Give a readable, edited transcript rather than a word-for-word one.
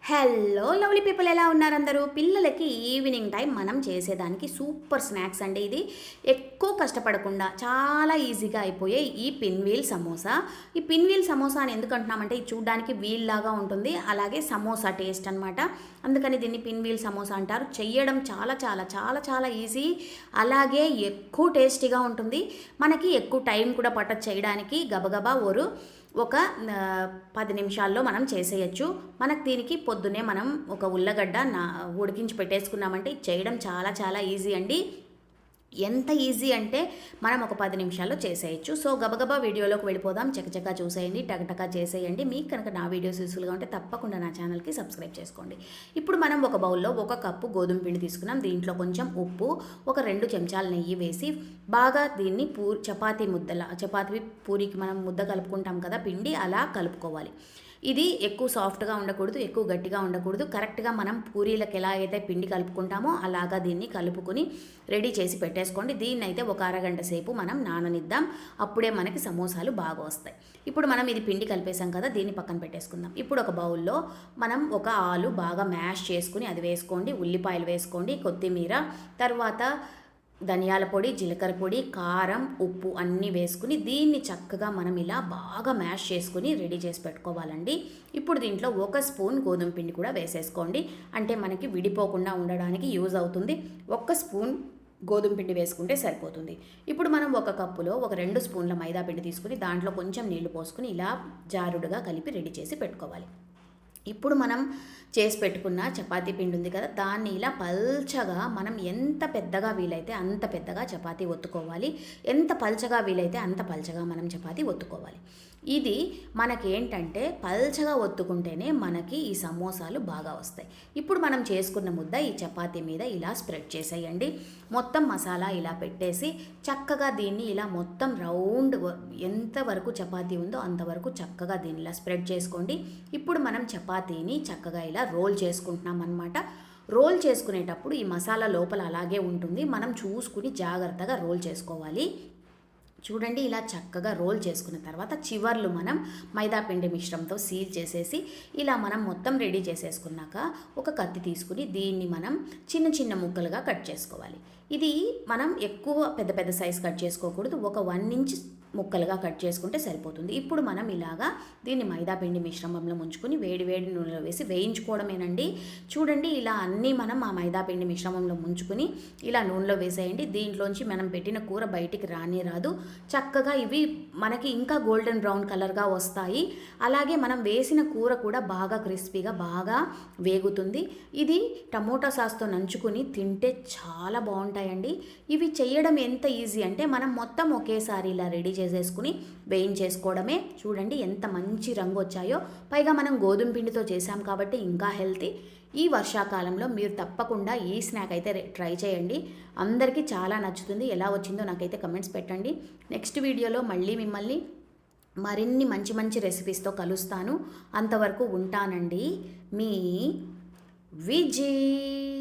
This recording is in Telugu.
హలో లవ్లీ పీపుల్, ఎలా ఉన్నారు అందరూ? పిల్లలకి ఈవినింగ్ టైం మనం చేసేదానికి సూపర్ స్నాక్స్ అండి. ఇది ఎక్కువ కష్టపడకుండా చాలా ఈజీగా అయిపోయే ఈ పిన్వీల్ సమోసా. ఈ పిన్వీల్ సమోసా అని ఎందుకు అంటున్నామంటే, ఇది చూడడానికి వీల్ లాగా ఉంటుంది, అలాగే సమోసా టేస్ట్ అనమాట. అందుకని దీన్ని పిన్వీల్ సమోసా అంటారు. చెయ్యడం చాలా చాలా చాలా చాలా ఈజీ, అలాగే ఎక్కువ టేస్టీగా ఉంటుంది. మనకి ఎక్కువ టైం కూడా పట్టదు చేయడానికి. గబగబా ఒక 10 నిమిషాల్లో మనం చేసేయచ్చు. మనకు దీనికి పొద్దునే మనం ఒక ఉల్లగడ్డ ఉడికించి పెట్టేసుకున్నామంటే చేయడం చాలా చాలా ఈజీ అండి. ఎంత ఈజీ అంటే మనం ఒక 10 నిమిషాల్లో చేసేయచ్చు. సో గబగబా వీడియోలోకి వెళ్ళిపోదాం. చకచకా చూసేయండి, టకటకా చేసేయండి. మీకు కనుక నా వీడియోస్ యూస్ఫుల్గా ఉంటే తప్పకుండా నా ఛానల్కి సబ్స్క్రైబ్ చేసుకోండి. ఇప్పుడు మనం ఒక బౌల్లో 1 కప్పు గోధుమ పిండి తీసుకున్నాం. దీంట్లో కొంచెం ఉప్పు, ఒక 2 చెంచాల నెయ్యి వేసి బాగా దీన్ని చపాతీ పూరికి మనం ముద్ద కలుపుకుంటాం కదా పిండి, అలా కలుపుకోవాలి. ఇది ఎక్కువ సాఫ్ట్గా ఉండకూడదు, ఎక్కువ గట్టిగా ఉండకూడదు. కరెక్ట్గా మనం పూరీలకు ఎలా అయితే పిండి కలుపుకుంటామో అలాగా దీన్ని కలుపుకొని రెడీ చేసి పెట్టేసుకోండి. దీన్ని అయితే ఒక అరగంట సేపు మనం నాననిద్దాం. అప్పుడే మనకి సమోసాలు బాగా వస్తాయి. ఇప్పుడు మనం ఇది పిండి కలిపేసాం కదా, దీన్ని పక్కన పెట్టేసుకుందాం. ఇప్పుడు ఒక బౌల్లో మనం ఒక ఆలు బాగా మ్యాష్ చేసుకుని అది వేసుకోండి. ఉల్లిపాయలు వేసుకోండి, కొత్తిమీర, తర్వాత ధనియాల పొడి, జీలకర్ర పొడి, కారం, ఉప్పు అన్నీ వేసుకుని దీన్ని చక్కగా మనం ఇలా బాగా మ్యాష్ చేసుకుని రెడీ చేసి పెట్టుకోవాలండి. ఇప్పుడు దీంట్లో 1 స్పూన్ గోధుమ పిండి కూడా వేసేసుకోండి, అంటే మనకి విడిపోకుండా ఉండడానికి యూజ్ అవుతుంది. 1 స్పూన్ గోధుమ పిండి వేసుకుంటే సరిపోతుంది. ఇప్పుడు మనం 1 కప్పులో ఒక 2 స్పూన్ల మైదా పిండి తీసుకుని దాంట్లో కొంచెం నీళ్లు పోసుకుని ఇలా జారుడుగా కలిపి రెడీ చేసి పెట్టుకోవాలి. ఇప్పుడు మనం చేసి పెట్టుకున్న చపాతీ పిండి ఉంది కదా, దాన్ని ఇలా పల్చగా మనం ఎంత పెద్దగా వీలైతే అంత పెద్దగా చపాతీ ఒత్తుకోవాలి. ఎంత పల్చగా వీలైతే అంత పల్చగా మనం చపాతీ ఒత్తుకోవాలి. ఇది మనకేంటంటే పల్చగా ఒత్తుకుంటేనే మనకి ఈ సమోసాలు బాగా వస్తాయి. ఇప్పుడు మనం చేసుకున్న ముద్ద ఈ చపాతీ మీద ఇలా స్ప్రెడ్ చేసేయండి. మొత్తం మసాలా ఇలా పెట్టేసి చక్కగా దీన్ని ఇలా మొత్తం రౌండ్ ఎంతవరకు చపాతీ ఉందో అంతవరకు చక్కగా దీన్ని ఇలా స్ప్రెడ్ చేసుకోండి. ఇప్పుడు మనం చపాతీని చక్కగా ఇలా రోల్ చేసుకుంటున్నాం అన్నమాట. రోల్ చేసుకునేటప్పుడు ఈ మసాలా లోపల అలాగే ఉంటుంది, మనం చూసుకుని జాగ్రత్తగా రోల్ చేసుకోవాలి. చూడండి, ఇలా చక్కగా రోల్ చేసుకున్న తర్వాత చివర్లు మనం మైదాపిండి మిశ్రమంతో సీల్ చేసేసి ఇలా మనం మొత్తం రెడీ చేసేసుకున్నాక ఒక కత్తి తీసుకుని దీన్ని మనం చిన్న చిన్న ముక్కలుగా కట్ చేసుకోవాలి. ఇది మనం ఎక్కువ పెద్ద పెద్ద సైజ్ కట్ చేసుకోకూడదు, ఒక 1 ఇంచ్ ముక్కలుగా కట్ చేసుకుంటే సరిపోతుంది. ఇప్పుడు మనం ఇలాగా దీన్ని మైదాపిండి మిశ్రమంలో ముంచుకొని వేడి వేడి నూనెలో వేసి వేయించుకోవడమేనండి. చూడండి, ఇలా అన్నీ మనం ఆ మైదాపిండి మిశ్రమంలో ముంచుకొని ఇలా నూనెలో వేసేయండి. దీంట్లోంచి మనం పెట్టిన కూర బయటికి రాదు. చక్కగా ఇవి మనకి ఇంకా గోల్డెన్ బ్రౌన్ కలర్గా వస్తాయి. అలాగే మనం వేసిన కూర కూడా బాగా క్రిస్పీగా బాగా వేగుతుంది. ఇది టమోటా సాస్తో నంచుకుని తింటే చాలా బాగుంటాయండి. ఇవి చేయడం ఎంత ఈజీ అంటే మనం మొత్తం ఒకేసారి ఇలా రెడీ చేసేసుకుని వేయించేసుకోవడమే. చూడండి ఎంత మంచి రంగు వచ్చాయో. పైగా మనం గోధుమ పిండితో చేసాం కాబట్టి ఇంకా హెల్తీ. ఈ వర్షాకాలంలో మీరు తప్పకుండా ఈ స్నాక్ అయితే ట్రై చేయండి. అందరికీ చాలా నచ్చుతుంది. ఎలా వచ్చిందో నాకైతే కమెంట్స్ పెట్టండి. నెక్స్ట్ వీడియోలో మళ్ళీ మిమ్మల్ని మరిన్ని మంచి మంచి రెసిపీస్తో కలుస్తాను. అంతవరకు ఉంటానండి. మీ విజయ్.